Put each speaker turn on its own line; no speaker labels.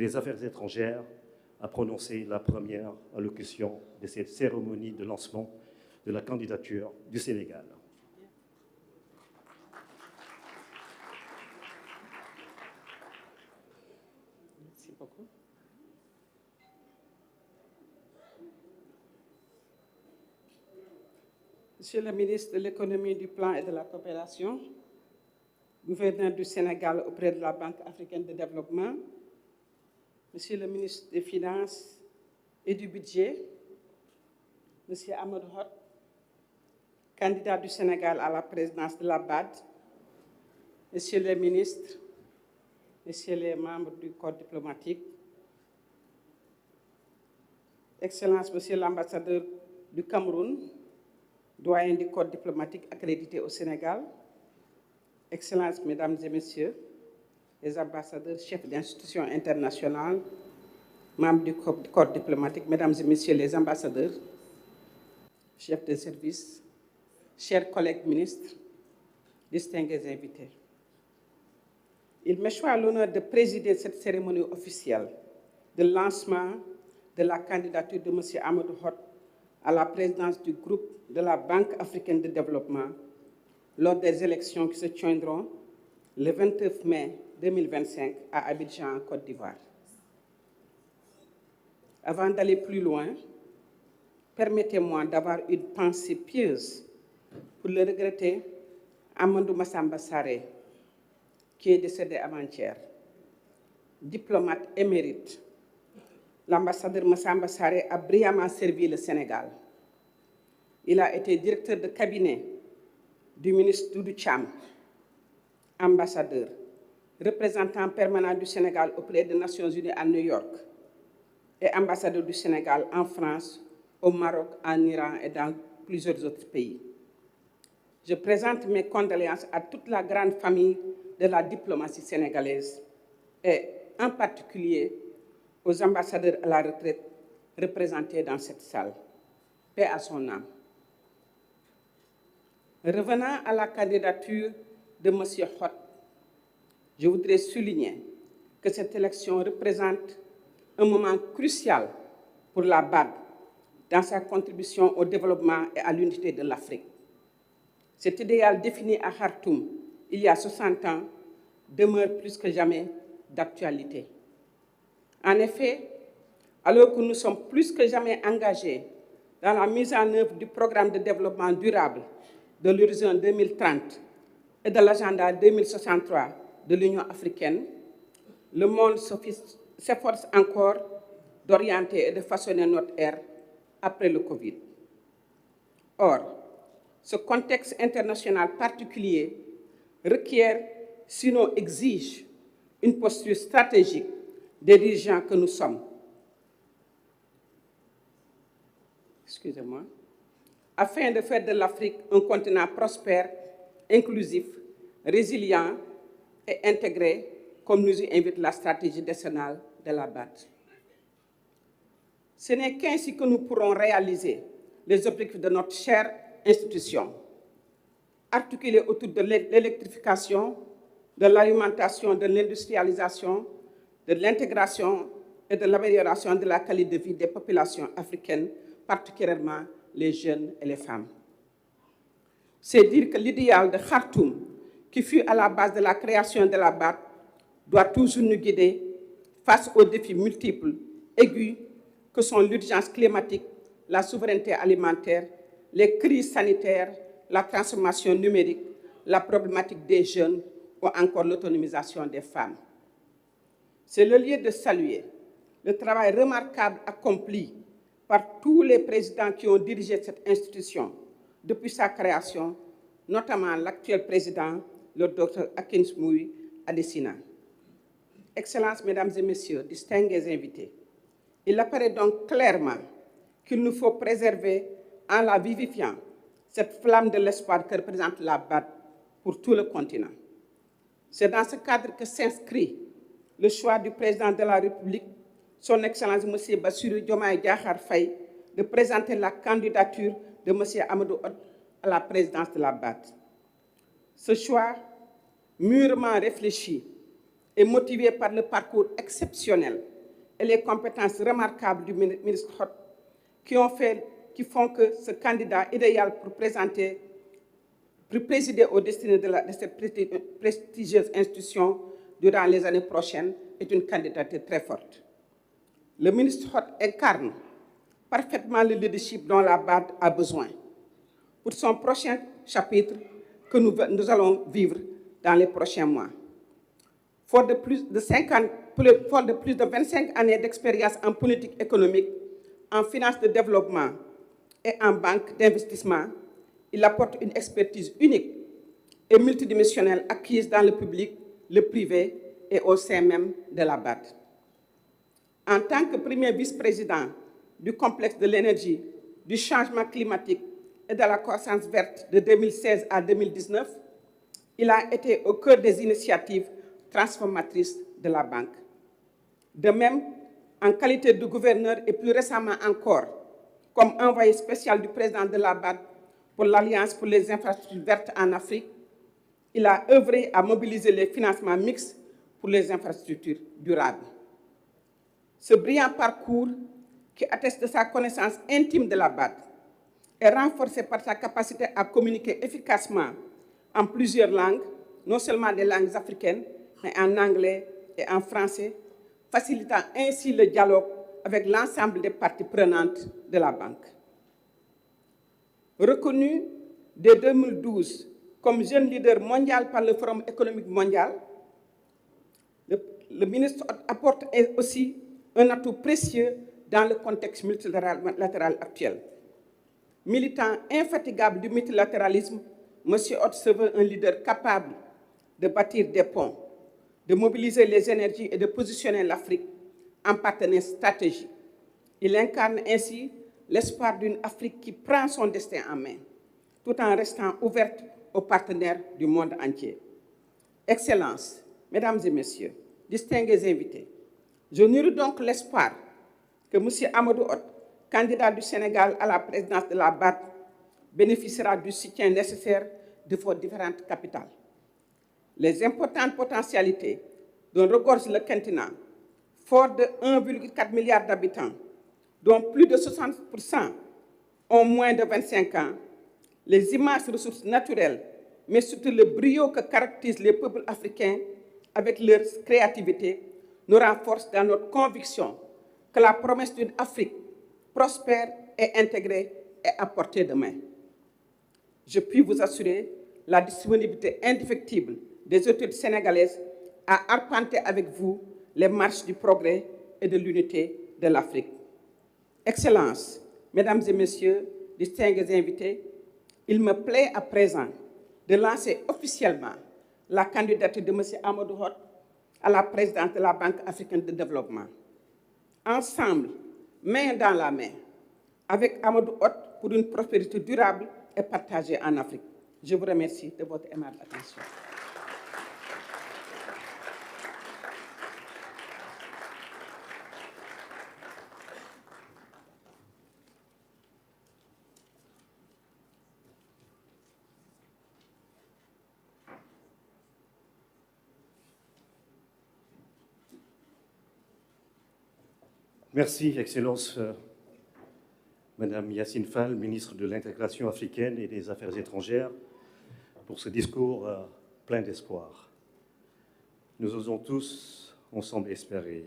des Affaires étrangères a prononcé la première allocution de cette cérémonie de lancement de la candidature du Sénégal.
Merci beaucoup. Monsieur le ministre de l'Économie, du Plan et de la Coopération, gouverneur du Sénégal auprès de la Banque africaine de développement, Monsieur le ministre des Finances et du Budget, Monsieur Amadou Hott, candidat du Sénégal à la présidence de la BAD, Messieurs les ministres, Messieurs les membres du corps diplomatique, Excellence Monsieur l'ambassadeur du Cameroun, doyen du corps diplomatique accrédité au Sénégal, Excellences, Mesdames et Messieurs, les ambassadeurs, chefs d'institutions internationales, membres du corps diplomatique, Mesdames et Messieurs les ambassadeurs, chefs de service, chers collègues ministres, distingués invités. Il m'échoit l'honneur de présider cette cérémonie officielle de lancement de la candidature de M. Amadou Hott à la présidence du groupe de la Banque africaine de développement lors des élections qui se tiendront le 29 mai 2025 à Abidjan, Côte d'Ivoire. Avant d'aller plus loin, permettez-moi d'avoir une pensée pieuse pour le regretter Amadou Massamba Sarré, qui est décédé avant-hier. Diplomate émérite, l'ambassadeur Massamba Sarré a brillamment servi le Sénégal. Il a été directeur de cabinet du ministre Doudou Thiam, ambassadeur, représentant permanent du Sénégal auprès des Nations Unies à New York et ambassadeur du Sénégal en France, au Maroc, en Iran et dans plusieurs autres pays. Je présente mes condoléances à toute la grande famille de la diplomatie sénégalaise et en particulier aux ambassadeurs à la retraite représentés dans cette salle. Paix à son âme. Revenant à la candidature de M. Hott, je voudrais souligner que cette élection représente un moment crucial pour la BAD dans sa contribution au développement et à l'unité de l'Afrique. Cet idéal défini à Khartoum il y a 60 ans demeure plus que jamais d'actualité. En effet, alors que nous sommes plus que jamais engagés dans la mise en œuvre du programme de développement durable de l'horizon 2030 et de l'agenda 2063 de l'Union africaine, le monde s'efforce encore d'orienter et de façonner notre ère après le Covid. Or, ce contexte international particulier requiert, sinon exige, une posture stratégique des dirigeants que nous sommes. Excusez-moi. Afin de faire de l'Afrique un continent prospère, inclusif, résilient et intégré, comme nous y invite la stratégie décennale de la BAD. Ce n'est qu'ainsi que nous pourrons réaliser les objectifs de notre chère institution, articulés autour de l'électrification, de l'alimentation, de l'industrialisation, de l'intégration et de l'amélioration de la qualité de vie des populations africaines, particulièrement les jeunes et les femmes. C'est dire que l'idéal de Khartoum, qui fut à la base de la création de la BAD, doit toujours nous guider face aux défis multiples, aigus, que sont l'urgence climatique, la souveraineté alimentaire, les crises sanitaires, la transformation numérique, la problématique des jeunes ou encore l'autonomisation des femmes. C'est le lieu de saluer le travail remarquable accompli par tous les présidents qui ont dirigé cette institution depuis sa création, notamment l'actuel président, le Dr Akin Smoui Adesina. Excellences, Mesdames et Messieurs, distingués invités, il apparaît donc clairement qu'il nous faut préserver en la vivifiant cette flamme de l'espoir que représente la BAD pour tout le continent. C'est dans ce cadre que s'inscrit le choix du président de la République, son Excellence M. Bassirou Diomaye Diakhar Faye, de présenter la candidature de M. Amadou Hott à la présidence de la BAD. Ce choix, mûrement réfléchi et motivé par le parcours exceptionnel et les compétences remarquables du ministre Hott qui font que ce candidat idéal pour présider aux destinées de cette prestigieuse institution durant les années prochaines est une candidature très forte. Le ministre Hott incarne parfaitement le leadership dont la BAD a besoin pour son prochain chapitre que nous allons vivre dans les prochains mois. Fort de plus de 25 années d'expérience en politique économique, en finance de développement et en banque d'investissement, il apporte une expertise unique et multidimensionnelle acquise dans le public, le privé et au sein même de la BAD. En tant que premier vice-président du complexe de l'énergie, du changement climatique et de la croissance verte de 2016 à 2019, il a été au cœur des initiatives transformatrices de la banque. De même, en qualité de gouverneur et plus récemment encore, comme envoyé spécial du président de la BAD pour l'Alliance pour les infrastructures vertes en Afrique, il a œuvré à mobiliser les financements mixtes pour les infrastructures durables. Ce brillant parcours, qui atteste de sa connaissance intime de la BAD, est renforcé par sa capacité à communiquer efficacement en plusieurs langues, non seulement des langues africaines, mais en anglais et en français, facilitant ainsi le dialogue avec l'ensemble des parties prenantes de la banque. Reconnu dès 2012 comme jeune leader mondial par le Forum économique mondial, le ministre apporte aussi un atout précieux dans le contexte multilatéral actuel. Militant infatigable du multilatéralisme, M. Hott se veut un leader capable de bâtir des ponts, de mobiliser les énergies et de positionner l'Afrique en partenaire stratégique. Il incarne ainsi l'espoir d'une Afrique qui prend son destin en main, tout en restant ouverte aux partenaires du monde entier. Excellences, Mesdames et Messieurs, distingués invités, je nourris donc l'espoir que M. Amadou Hott, candidat du Sénégal à la présidence de la BAD, bénéficiera du soutien nécessaire de vos différentes capitales. Les importantes potentialités dont regorge le quinquennat, fort de 1,4 milliard d'habitants, dont plus de 60% ont moins de 25 ans, les immenses ressources naturelles, mais surtout le brio que caractérisent les peuples africains avec leur créativité, nous renforcent dans notre conviction que la promesse d'une Afrique prospère et intégrée est à portée de main. Je puis vous assurer la disponibilité indéfectible des autorités sénégalaises à arpenter avec vous les marches du progrès et de l'unité de l'Afrique. Excellences, Mesdames et Messieurs, distingués invités, il me plaît à présent de lancer officiellement la candidature de M. Amadou Hott à la présidence de la Banque africaine de développement. Ensemble, main dans la main, avec Amadou Hott pour une prospérité durable et partagée en Afrique. Je vous remercie de votre aimable attention.
Merci, Excellence, Madame Yacine Fall, ministre de l'Intégration africaine et des Affaires étrangères, pour ce discours plein d'espoir. Nous osons tous ensemble espérer